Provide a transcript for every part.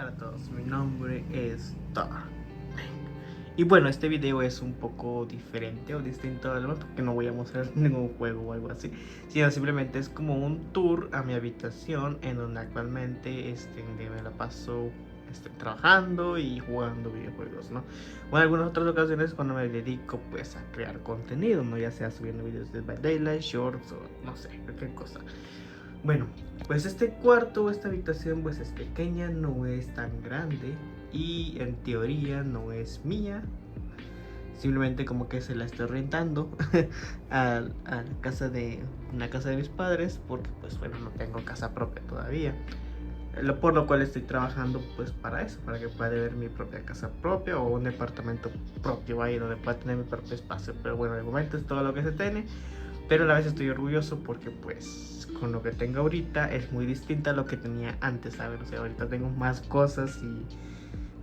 tal a todos? Mi nombre es Thor. Y bueno, este video es un poco diferente o distinto al otro, porque no voy a mostrar ningún juego o algo así, sino simplemente es como un tour a mi habitación en donde actualmente me la paso trabajando y jugando videojuegos, ¿no? O en algunas otras ocasiones cuando me dedico pues a crear contenido, ¿no? Ya sea subiendo videos de By Daylight, Shorts o no sé, cualquier cosa. Bueno, pues este cuarto, esta habitación pues es pequeña, no es tan grande y en teoría no es mía. Simplemente como que se la estoy rentando a la casa de una casa de mis padres porque pues bueno, no tengo casa propia todavía. Por lo cual estoy trabajando pues para eso, para que pueda ver mi propia casa propia o un departamento propio ahí donde pueda tener mi propio espacio. Pero bueno, de momento es todo lo que se tiene. Pero a la vez estoy orgulloso porque pues con lo que tengo ahorita es muy distinta a lo que tenía antes, ¿sabes? O sea, ahorita tengo más cosas y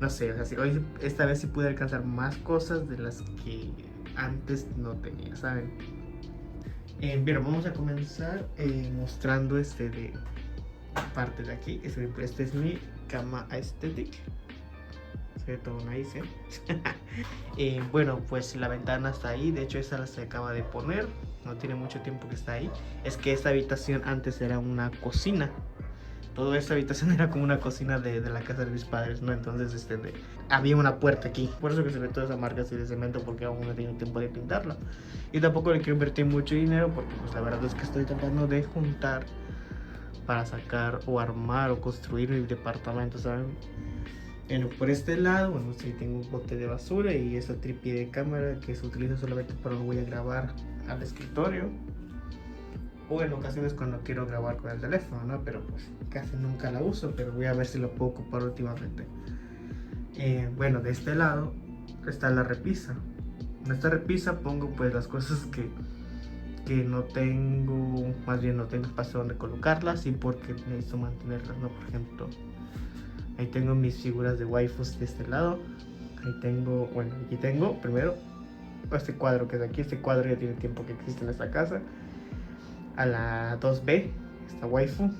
no sé, o sea, hoy esta vez sí pude alcanzar más cosas de las que antes no tenía, ¿saben? Bien, vamos a comenzar mostrando de parte de aquí. Este es mi cama aesthetic. Se ve todo nice, bueno, pues la ventana está ahí. De hecho, esa se acaba de poner. No tiene mucho tiempo que está ahí. Es que esta habitación antes era una cocina. Toda esta habitación era como una cocina de la casa de mis padres, ¿no? Entonces, había una puerta aquí. Por eso que se ve toda esa marca así de cemento, porque aún no he tenido tiempo de pintarla. Y tampoco le quiero invertir mucho dinero, porque pues la verdad es que estoy tratando de juntar para sacar o armar o construir mi departamento, ¿saben? Bueno, por este lado, bueno, sí tengo un bote de basura y esa tripié de cámara que se utiliza solamente para lo voy a grabar al escritorio o en ocasiones cuando quiero grabar con el teléfono, ¿no? Pero pues casi nunca la uso, pero voy a ver si lo puedo ocupar últimamente. Bueno, de este lado está la repisa. En esta repisa pongo pues las cosas que no tengo, más bien no tengo espacio donde colocarlas y porque necesito mantenerlas, ¿no? Por ejemplo, ahí tengo mis figuras de waifus de este lado. Ahí tengo, bueno, aquí tengo primero este cuadro que es aquí. Este cuadro ya tiene tiempo que existe en esta casa. A la 2B, esta waifu.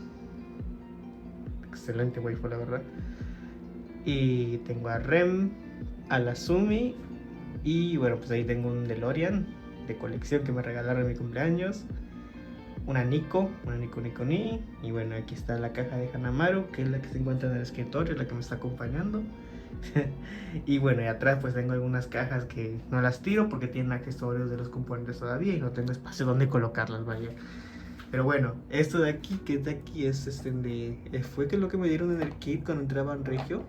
Excelente waifu, la verdad. Y tengo a Rem, a la Sumi. Y bueno, pues ahí tengo un DeLorean de colección que me regalaron en mi cumpleaños. Una Nico Ni. Y bueno, aquí está la caja de Hanamaru, que es la que se encuentra en el escritorio, la que me está acompañando. Y bueno, y atrás pues tengo algunas cajas que no las tiro porque tienen accesorios de los componentes todavía y no tengo espacio donde colocarlas, vaya. Pero bueno, esto de aquí, que es de aquí, es fue que lo que me dieron en el kit cuando entraba en Regio.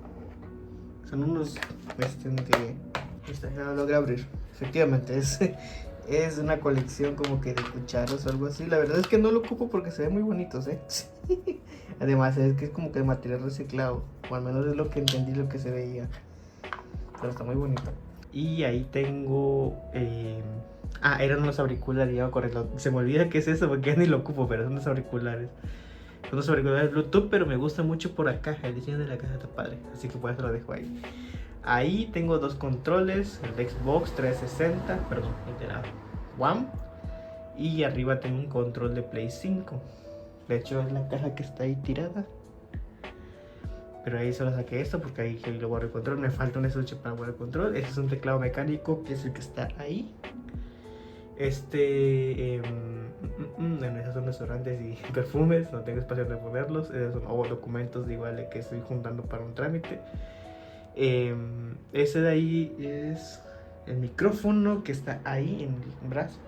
Son unos, no lo logré abrir. Efectivamente, es una colección como que de cucharos o algo así. La verdad es que no lo ocupo porque se ven muy bonitos, Además es que es como que de material reciclado, o al menos es lo que entendí, lo que se veía. Pero está muy bonito. Y ahí tengo eran unos auriculares, ya correcto. Se me olvida qué es eso porque ya ni lo ocupo, pero son unos auriculares. Son unos auriculares Bluetooth, pero me gusta mucho por la caja. El diseño de la caja está padre, así que por eso lo dejo ahí. Ahí tengo dos controles, el de Xbox 360, perdón, el de la One. Y arriba tengo un control de Play 5. De hecho es la caja que está ahí tirada. Pero ahí solo saqué esto porque ahí lo borro el control. Me falta un estuche para borrar el control. Este es un teclado mecánico que es el que está ahí. Bueno, esos son desodorantes y perfumes. No tengo espacio donde ponerlos. Esos son documentos de igual que estoy juntando para un trámite. Ese de ahí es el micrófono que está ahí en el brazo.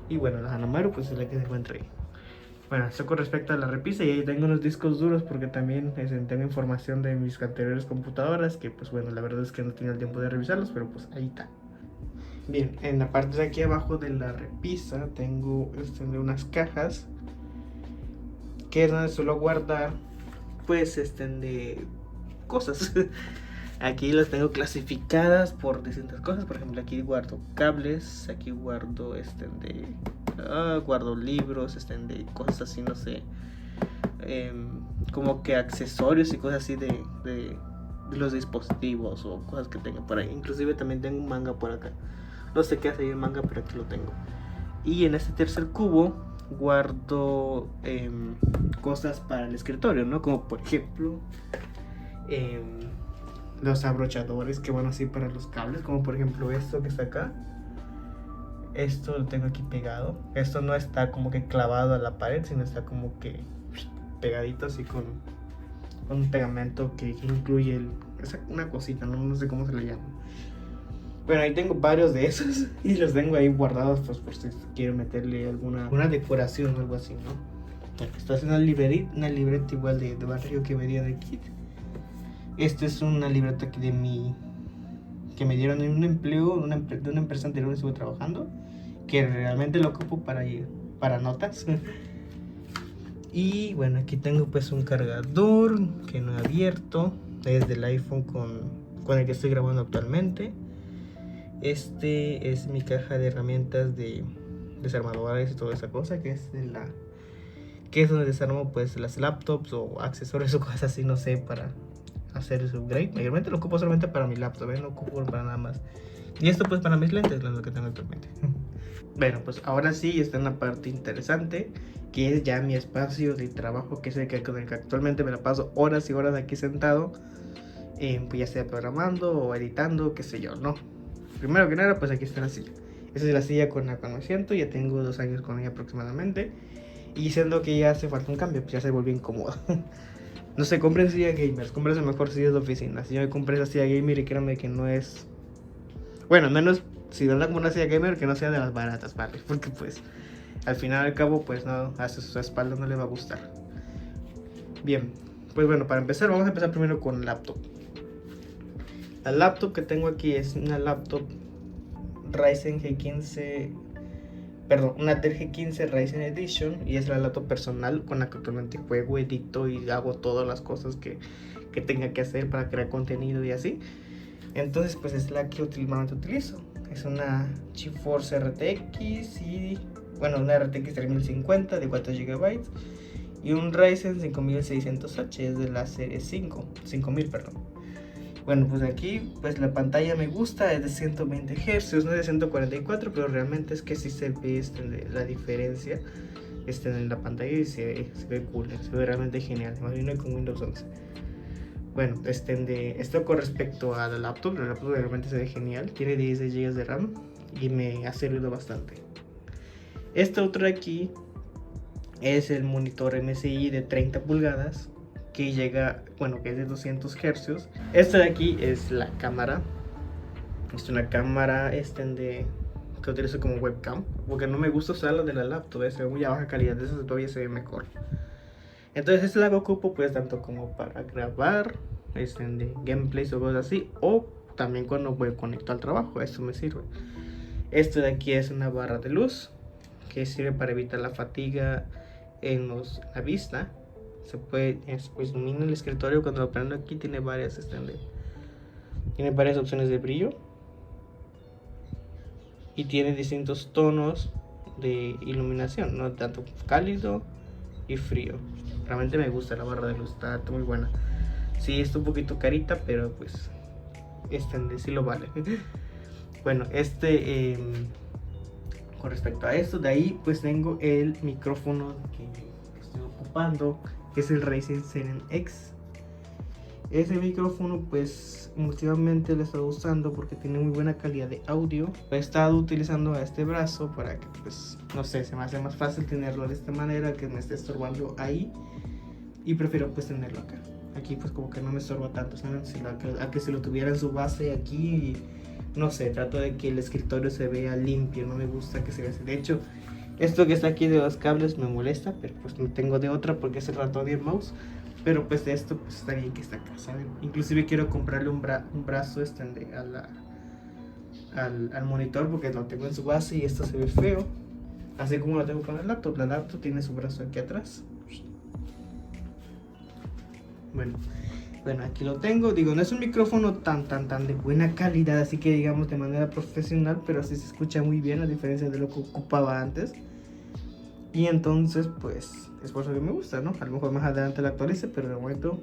Y bueno, la Hanamaru pues es la que se encuentra ahí. Bueno, eso con respecto a la repisa. Y ahí tengo unos discos duros porque también tengo información de mis anteriores computadoras que pues bueno, la verdad es que no tenía el tiempo de revisarlos, pero pues ahí está. Bien, en la parte de aquí abajo de la repisa tengo unas cajas que es donde suelo guardar pues de cosas. Aquí las tengo clasificadas por distintas cosas. Por ejemplo, aquí guardo cables, aquí guardo guardo libros, de cosas así, no sé, como que accesorios y cosas así de los dispositivos o cosas que tengo por ahí. Inclusive también tengo un manga por acá. No sé qué hace ahí el manga, pero aquí lo tengo. Y en este tercer cubo guardo cosas para el escritorio, ¿no? Como por ejemplo em, los abrochadores que van así para los cables, como por ejemplo esto que está acá. Esto lo tengo aquí pegado. Esto no está como que clavado a la pared, sino está como que pegadito así con un pegamento que incluye una cosita, no sé cómo se le llama. Bueno, ahí tengo varios de esos y los tengo ahí guardados pues por si quiero meterle una decoración o algo así, ¿no? Esta es una libreta igual de barrio que venía de kit. Esta es una libreta que que me dieron en un empleo de una empresa anterior donde estuve trabajando, que realmente lo ocupo para notas. Y bueno, aquí tengo pues un cargador que no he abierto, es del iPhone con el que estoy grabando actualmente. Este es mi caja de herramientas de desarmadores y toda esa cosa, que es donde desarmo pues las laptops o accesorios o cosas así, no sé, para hacer su upgrade. Mayormente lo ocupo solamente para mi laptop, no ocupo para nada más. Y esto pues para mis lentes, lo que tengo actualmente. Bueno, pues ahora sí está en la parte interesante, que es ya mi espacio de trabajo, que es el que con el que actualmente me la paso horas y horas aquí sentado, pues ya sea programando o editando, qué sé yo, ¿no? Primero que nada, pues aquí está la silla. Esa es la silla con la cual me siento, ya tengo 2 años con ella aproximadamente, y siendo que ya hace falta un cambio, pues ya se volvió incómoda. No sé, compren silla gamers, compren mejor sillas de oficina. Si yo me compré esa silla gamer y créanme que no es... Bueno, menos si no la como una silla gamer que no sea de las baratas, ¿vale? Porque pues al final al cabo pues no, a su espalda no le va a gustar. Bien, pues bueno, para empezar vamos a empezar primero con laptop. La laptop que tengo aquí es una laptop Ryzen G15, perdón, una Dell G15 Ryzen Edition, y es la laptop personal con la que actualmente juego, edito y hago todas las cosas que tenga que hacer para crear contenido y así. Entonces pues es la que últimamente utilizo. Es una GeForce RTX y bueno, una RTX 3050 de 4 GB y un Ryzen 5600H, es de la serie 5000, perdón. Bueno, pues aquí pues la pantalla me gusta, es de 120 Hz, no es de 144, pero realmente es que sí se ve la diferencia en la pantalla y se ve cool, se ve realmente genial, más bien con Windows 11. Bueno, esto con respecto a la laptop realmente se ve genial, tiene 16 GB de RAM y me ha servido bastante. Este otro de aquí es el monitor MSI de 30 pulgadas que llega, bueno, que es de 200 Hz. Esta de aquí es la cámara. Es una cámara que utilizo como webcam, porque no me gusta usar la de la laptop, es de muy a baja calidad, eso todavía se ve mejor. Entonces esta la ocupo pues tanto como para grabar de gameplays o cosas así, o también cuando voy conecto al trabajo, esto me sirve. Esto de aquí es una barra de luz que sirve para evitar la fatiga en la vista. Se puede, pues ilumina el escritorio. Cuando lo prendo aquí tiene varias opciones de brillo y tiene distintos tonos de iluminación, no tanto cálido y frío. Realmente me gusta la barra de luz, está muy buena. Sí, está un poquito carita, pero pues sí lo vale. Bueno, con respecto a esto, de ahí pues tengo el micrófono que estoy ocupando, que es el Ryzen 7X. Ese micrófono pues últimamente lo he estado usando porque tiene muy buena calidad de audio. He estado utilizando a este brazo para que pues no sé, se me hace más fácil tenerlo de esta manera, que me esté estorbando ahí, y prefiero pues tenerlo acá. Aquí pues como que no me estorba tanto, ¿saben? A que si lo tuviera en su base aquí, no sé, trato de que el escritorio se vea limpio, no me gusta que se vea así. De hecho, esto que está aquí de los cables me molesta, pero pues no tengo de otra porque es el ratón y el mouse. Pero pues de esto pues está bien que está acá, ¿saben? Inclusive quiero comprarle un brazo al monitor porque lo tengo en su base y esto se ve feo. Así como lo tengo con el laptop. La laptop tiene su brazo aquí atrás. Bueno, aquí lo tengo. Digo, no es un micrófono tan de buena calidad, así que digamos de manera profesional, pero sí se escucha muy bien a diferencia de lo que ocupaba antes. Y entonces pues es por eso que me gusta, ¿no? A lo mejor más adelante lo actualice, pero de momento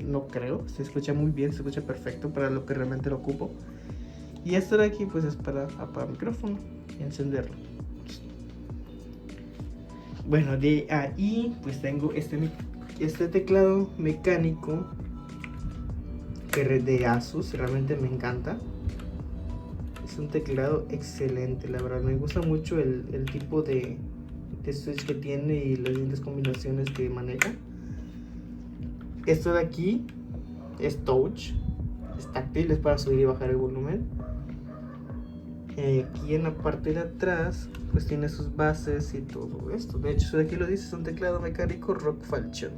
no creo. Se escucha muy bien, se escucha perfecto para lo que realmente lo ocupo. Y esto de aquí pues es para apagar el micrófono y encenderlo. Bueno, de ahí pues tengo este teclado mecánico de Asus, realmente me encanta. Es un teclado excelente, la verdad. Me gusta mucho el tipo de switch que tiene y las distintas combinaciones que maneja. Esto de aquí es touch, es táctil, es para subir y bajar el volumen. Aquí en la parte de atrás pues tiene sus bases y todo esto. De hecho, aquí lo dice, es un teclado mecánico Rock Falchion.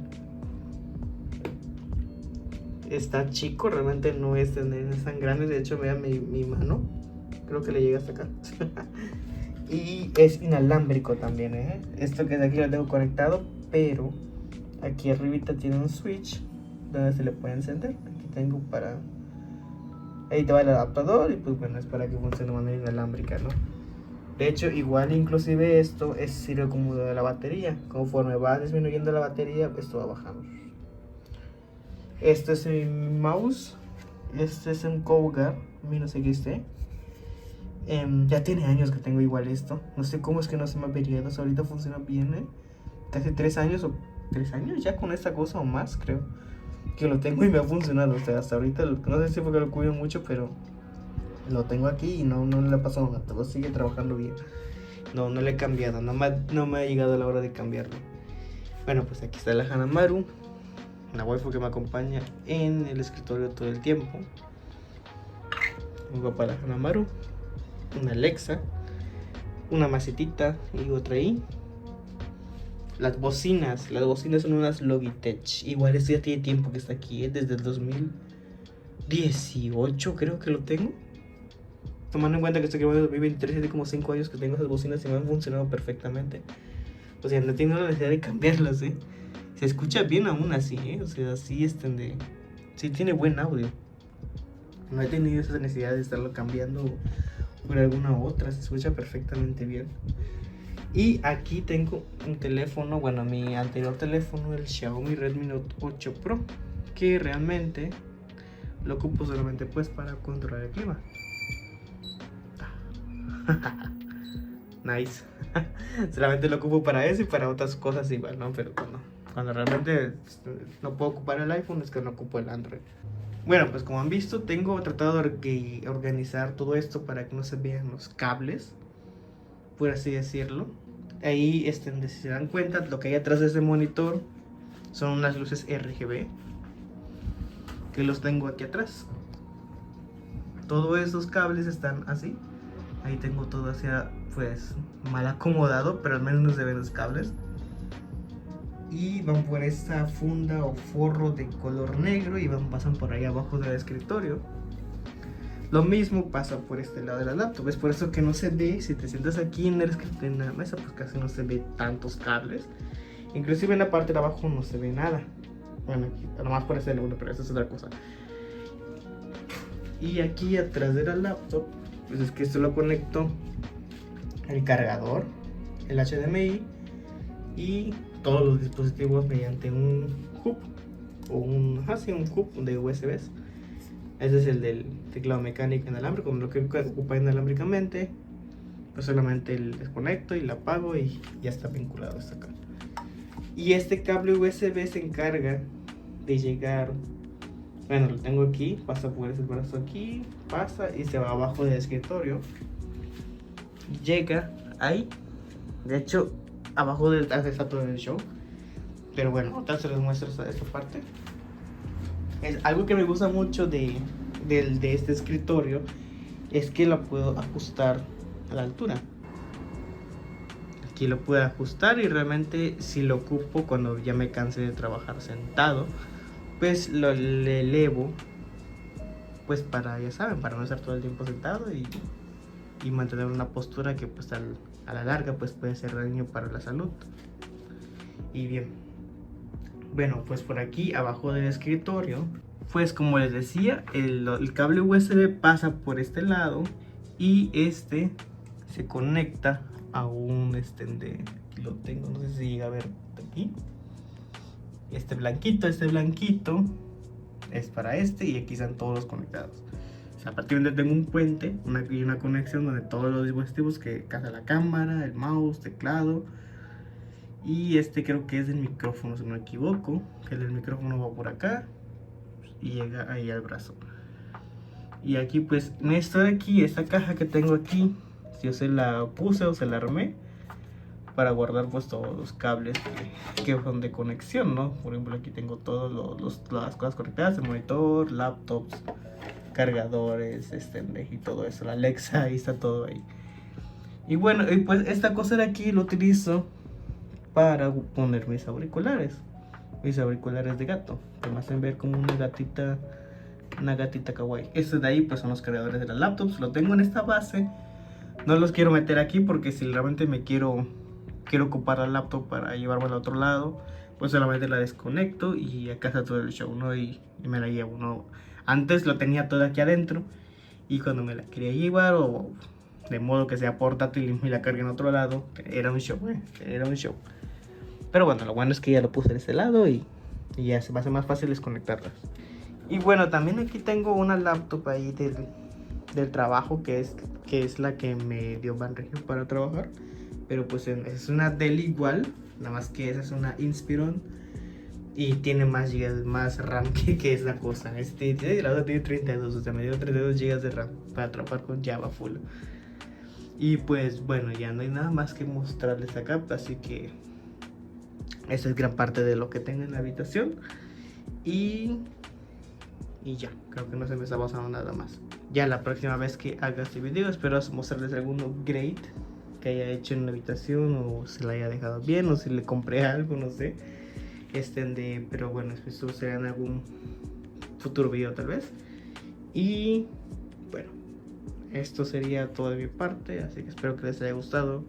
Está chico, realmente no es tan grande. De hecho, vean mi mano, creo que le llega hasta acá. Y es inalámbrico también, Esto que de aquí lo tengo conectado, pero aquí arribita tiene un switch donde se le puede encender. Aquí tengo para... Ahí te va el adaptador y pues bueno, es para que funcione de manera inalámbrica, ¿no? De hecho, igual inclusive esto sirve como de la batería. Conforme va disminuyendo la batería, esto va bajando. Este es mi mouse. Este es un Cougar 19XT. Ya tiene años que tengo igual esto. No sé cómo es que no se me ha averiado. Ahorita funciona bien, Casi 3 años o 3 años ya con esta cosa o más, creo. Que lo tengo y me ha funcionado. O sea, hasta ahorita, no sé si porque lo cuido mucho, pero lo tengo aquí y no le ha pasado nada. Todo sigue trabajando bien. No le he cambiado. No me ha llegado la hora de cambiarlo. Bueno, pues aquí está la Hanamaru, la waifu que me acompaña en el escritorio todo el tiempo. Un para la Hanamaru, una Alexa, una macetita y otra ahí. Las bocinas son unas Logitech. Igual esto ya tiene tiempo que está aquí, desde el 2018 creo que lo tengo. Tomando en cuenta que estoy grabando en 2023, hace como 5 años que tengo esas bocinas y me han funcionado perfectamente. O sea, no tengo la necesidad de cambiarlas, Se escucha bien aún así, O sea, sí sí tiene buen audio. No he tenido esa necesidad de estarlo cambiando por alguna otra. Se escucha perfectamente bien. Y aquí tengo un teléfono, bueno, mi anterior teléfono, el Xiaomi Redmi Note 8 Pro, que realmente lo ocupo solamente pues para controlar el clima. Nice. Solamente lo ocupo para eso y para otras cosas igual, ¿no? Pero cuando realmente no puedo ocupar el iPhone es que no ocupo el Android. Bueno, pues como han visto, tengo tratado de organizar todo esto para que no se vean los cables, por así decirlo. Ahí, si se dan cuenta, lo que hay atrás de este monitor son unas luces RGB que los tengo aquí atrás. Todos esos cables están así. Ahí tengo todo hacia, pues, mal acomodado, pero al menos no se ven los cables. Y van por esta funda o forro de color negro y pasan por ahí abajo del escritorio. Lo mismo pasa por este lado de la laptop. Es por eso que no se ve, si te sientas aquí en la mesa, pues casi no se ve tantos cables. Inclusive en la parte de abajo no se ve nada. Bueno, aquí, nomás por este lado, pero eso es otra cosa. Y aquí atrás de la laptop, pues es que esto lo conecto el cargador, el HDMI y todos los dispositivos mediante un hub o un hub de USBs. Ese es el del teclado mecánico inalámbrico, como lo que ocupa inalámbricamente. Pues solamente el desconecto y la apago y ya está vinculado hasta acá. Y este cable USB se encarga de llegar, bueno, lo tengo aquí, pasa por ese brazo aquí, pasa y se va abajo del escritorio. Llega ahí, de hecho, abajo del está todo el show. Pero bueno, ahorita se les muestro esta parte. Es algo que me gusta mucho de este escritorio, es que lo puedo ajustar a la altura. Aquí lo puedo ajustar y realmente si lo ocupo cuando ya me canse de trabajar sentado, pues le elevo, pues para, ya saben, para no estar todo el tiempo sentado y mantener una postura que pues a la larga pues puede ser daño para la salud. Y bien, bueno, pues por aquí abajo del escritorio, pues como les decía, el cable USB pasa por este lado y se conecta a un aquí lo tengo, no sé si llega a ver aquí. Este blanquito es para y aquí están todos conectados. O sea, a partir de tengo un puente y una conexión donde todos los dispositivos que casa la cámara, el mouse, teclado. Y creo que es el micrófono, si no me equivoco, que el micrófono va por acá. y llega ahí al brazo. Y aquí pues esta caja que tengo aquí, yo se la puse o se la armé para guardar pues todos los cables que son de conexión, ¿no? Por ejemplo, aquí tengo todas las cosas conectadas, el monitor, laptops, cargadores, y todo eso, la Alexa, ahí está todo ahí. Y bueno, y pues esta cosa de aquí lo utilizo para poner mis auriculares de gato, que me hacen ver como una gatita kawaii. Estos de ahí pues son los cargadores de las laptops, lo tengo en esta base. No los quiero meter aquí porque si realmente me quiero ocupar la laptop para llevarme al otro lado, pues solamente la desconecto y acá está todo el show, ¿no? Y me la llevo, ¿no? Antes lo tenía todo aquí adentro y cuando me la quería llevar o de modo que sea portátil y me la cargue en otro lado, era un show, era un show. Pero bueno, lo bueno es que ya lo puse en este lado y ya se me hace más fácil desconectarlas. Y bueno, también aquí tengo una laptop ahí del trabajo que es la que me dio Banregio para trabajar. Pero pues es una Dell igual, nada más que esa es una Inspiron y tiene más gigas, más RAM que es la cosa. La otra tiene 32, o sea, me dio 32 gigas de RAM para trabajar con Java full. Y pues bueno, ya no hay nada más que mostrarles acá, así que esa es gran parte de lo que tengo en la habitación. Y ya, creo que no se me está pasando nada más. Ya la próxima vez que haga este video espero mostrarles algún upgrade que haya hecho en la habitación, o se la haya dejado bien, o si le compré algo, no sé. Pero bueno, eso será en algún futuro video tal vez. Y bueno, esto sería todo de mi parte, así que espero que les haya gustado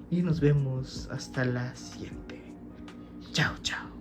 y nos vemos hasta la siguiente. Chao, chao.